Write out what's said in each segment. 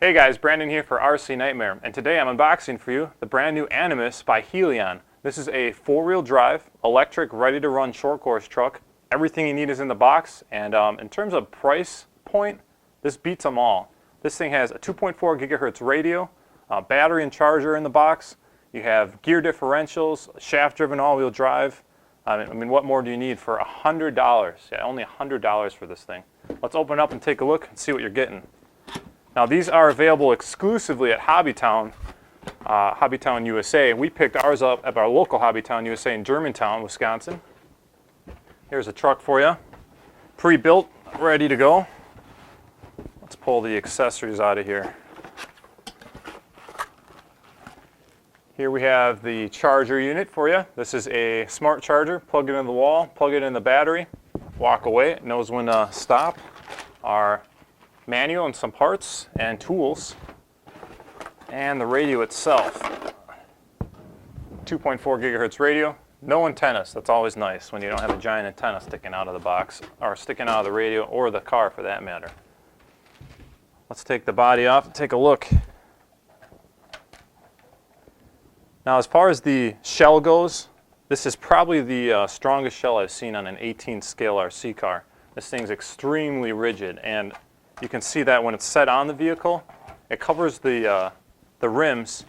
Hey guys, Brandon here for RC Nightmare, and today I'm unboxing for you the brand new Animus by Helion. This is a four-wheel drive, electric, ready-to-run short course truck. Everything you need is in the box, and in terms of price point, this beats them all. This thing has a 2.4 gigahertz radio, battery and charger in the box. You have gear differentials, shaft-driven all-wheel drive. I mean, what more do you need for $100? Yeah, only $100 for this thing. Let's open it up and take a look and see what you're getting. Now these are available exclusively at Hobbytown, USA. We picked ours up at our local Hobbytown USA in Germantown, Wisconsin. Here's a truck for you, pre-built, ready to go. Let's pull the accessories out of here. Here we have the charger unit for you. This is a smart charger. Plug it in the wall, plug it in the battery, walk away. It knows when to stop. Our manual and some parts and tools, and the radio itself. 2.4 gigahertz radio, no antennas. That's always nice when you don't have a giant antenna sticking out of the box, or sticking out of the radio, or the car for that matter. Let's take the body off and take a look. Now as far as the shell goes, this is probably the strongest shell I've seen on an 18 scale RC car. This thing's extremely rigid, and you can see that when it's set on the vehicle, it covers the rims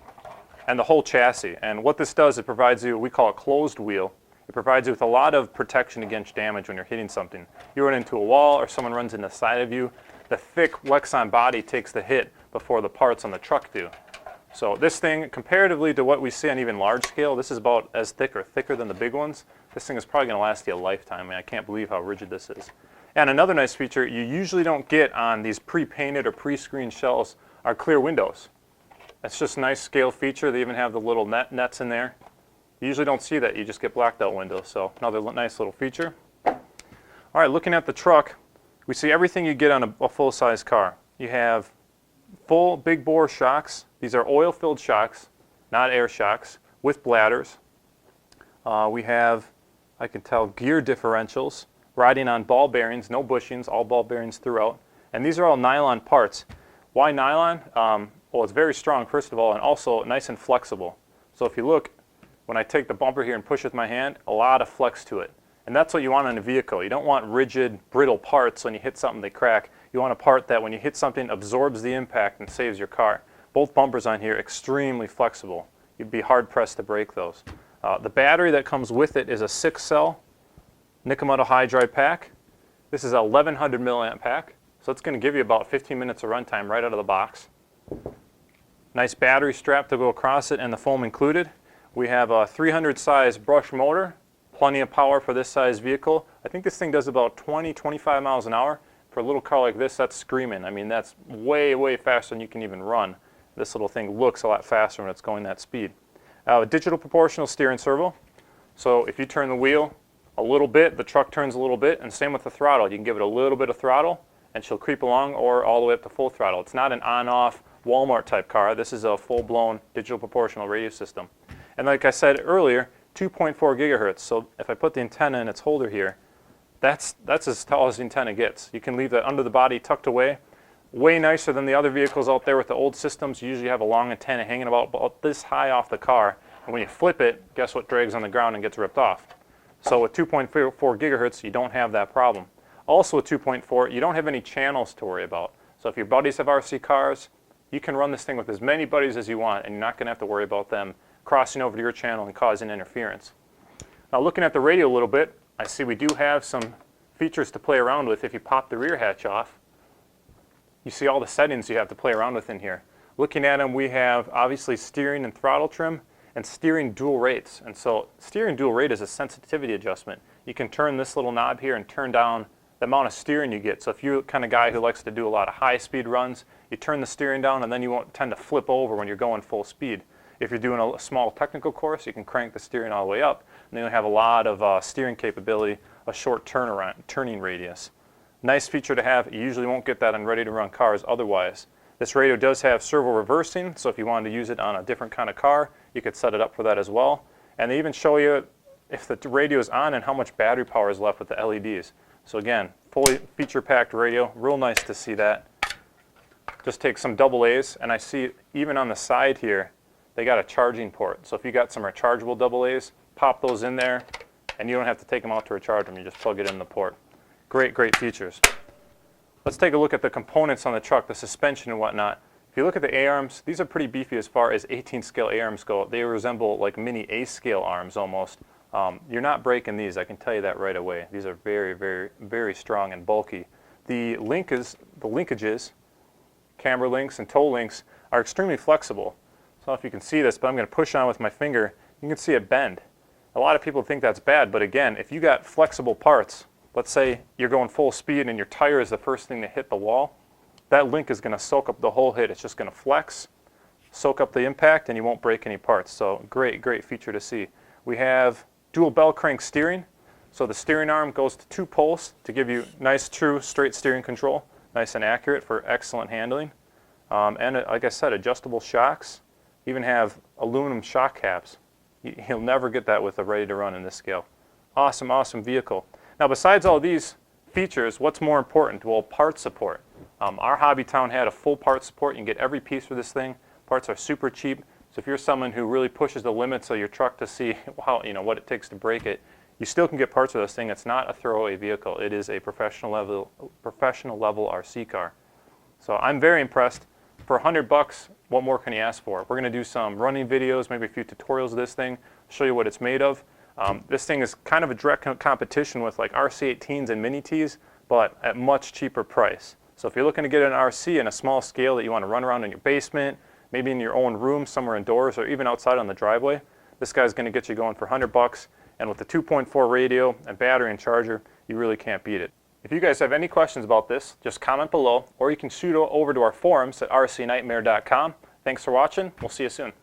and the whole chassis. And what this does, it provides you, we call it closed wheel. It provides you with a lot of protection against damage when you're hitting something. You run into a wall or someone runs in the side of you, the thick Lexan body takes the hit before the parts on the truck do. So this thing, comparatively to what we see on even large scale, this is about as thick or thicker than the big ones. This thing is probably going to last you a lifetime. I mean, I can't believe how rigid this is. And another nice feature you usually don't get on these pre-painted or pre-screened shells are clear windows. That's just a nice scale feature. They even have the little nets in there. You usually don't see that. You just get blacked out windows. So another nice little feature. All right, looking at the truck, we see everything you get on a full-size car. You have full big bore shocks. These are oil-filled shocks, not air shocks, with bladders. We have, I can tell, gear differentials. Riding on ball bearings, no bushings, all ball bearings throughout. And these are all nylon parts. Why nylon? Well, it's very strong, first of all, and also nice and flexible. So if you look, when I take the bumper here and push with my hand, a lot of flex to it. And that's what you want on a vehicle. You don't want rigid, brittle parts when you hit something, they crack. You want a part that when you hit something, absorbs the impact and saves your car. Both bumpers on here, extremely flexible. You'd be hard-pressed to break those. The battery that comes with it is a 6-cell nickel metal hydride pack. This is a 1100 milliamp pack, so it's going to give you about 15 minutes of runtime right out of the box. Nice battery strap to go across it and the foam included. We have a 300 size brush motor, plenty of power for this size vehicle. I think this thing does about 20-25 miles an hour. For a little car like this, that's screaming. I mean, that's way, way faster than you can even run. This little thing looks a lot faster when it's going that speed. A digital proportional steering servo. So if you turn the wheel a little bit, the truck turns a little bit, and same with the throttle. You can give it a little bit of throttle and she'll creep along, or all the way up to full throttle. It's not an on-off Walmart type car. This is a full-blown digital proportional radio system. And like I said earlier, 2.4 gigahertz. So if I put the antenna in its holder here, that's as tall as the antenna gets. You can leave that under the body tucked away. Way nicer than the other vehicles out there with the old systems. You usually have a long antenna hanging about this high off the car. And when you flip it, guess what drags on the ground and gets ripped off? So with 2.4 gigahertz, you don't have that problem. Also with 2.4, you don't have any channels to worry about. So if your buddies have RC cars, you can run this thing with as many buddies as you want, and you're not going to have to worry about them crossing over to your channel and causing interference. Now looking at the radio a little bit, I see we do have some features to play around with. If you pop the rear hatch off, you see all the settings you have to play around with in here. Looking at them, we have obviously steering and throttle trim, and steering dual rates. And so steering dual rate is a sensitivity adjustment. You can turn this little knob here and turn down the amount of steering you get. So if you're the kind of guy who likes to do a lot of high-speed runs, you turn the steering down and then you won't tend to flip over when you're going full speed. If you're doing a small technical course, you can crank the steering all the way up, and then you'll have a lot of steering capability, a short turning radius. Nice feature to have. You usually won't get that on ready-to-run cars otherwise. This radio does have servo reversing, so if you wanted to use it on a different kind of car, you could set it up for that as well. And they even show you if the radio is on and how much battery power is left with the LEDs. So again, fully feature-packed radio. Real nice to see that. just take some AA's, and I see even on the side here, they got a charging port. So if you got some rechargeable AA's, pop those in there, and you don't have to take them out to recharge them. You just plug it in the port. Great, great features. Let's take a look at the components on the truck, the suspension and whatnot. If you look at the A-arms, these are pretty beefy as far as 18 scale A-arms go. They resemble like mini A-scale arms almost. You're not breaking these, I can tell you that right away. These are very, very, very strong and bulky. The linkages, camber links and toe links, are extremely flexible. I don't know if you can see this, but I'm going to push on with my finger. You can see it bend. A lot of people think that's bad, but again, if you got flexible parts, let's say you're going full speed and your tire is the first thing to hit the wall, that link is going to soak up the whole hit. It's just going to flex, soak up the impact, and you won't break any parts. So great, great feature to see. We have dual bell crank steering. So the steering arm goes to 2 poles to give you nice, true, straight steering control. Nice and accurate for excellent handling. And like I said, adjustable shocks. Even have aluminum shock caps. You'll never get that with a ready to run in this scale. Awesome, awesome vehicle. Now besides all these features, what's more important? Well, part support. Our Hobby Town had a full part support. You can get every piece for this thing. Parts are super cheap. So if you're someone who really pushes the limits of your truck to see how, what it takes to break it, you still can get parts for this thing. It's not a throwaway vehicle. It is a professional level RC car. So I'm very impressed. For $100, what more can you ask for? We're going to do some running videos, maybe a few tutorials of this thing, show you what it's made of. This thing is kind of a direct competition with like RC18s and Mini Ts, but at much cheaper price. So if you're looking to get an RC in a small scale that you want to run around in your basement, maybe in your own room somewhere indoors, or even outside on the driveway, this guy's going to get you going for $100. And with the 2.4 radio and battery and charger, you really can't beat it. If you guys have any questions about this, just comment below, or you can shoot over to our forums at rcnightmare.com. Thanks for watching. We'll see you soon.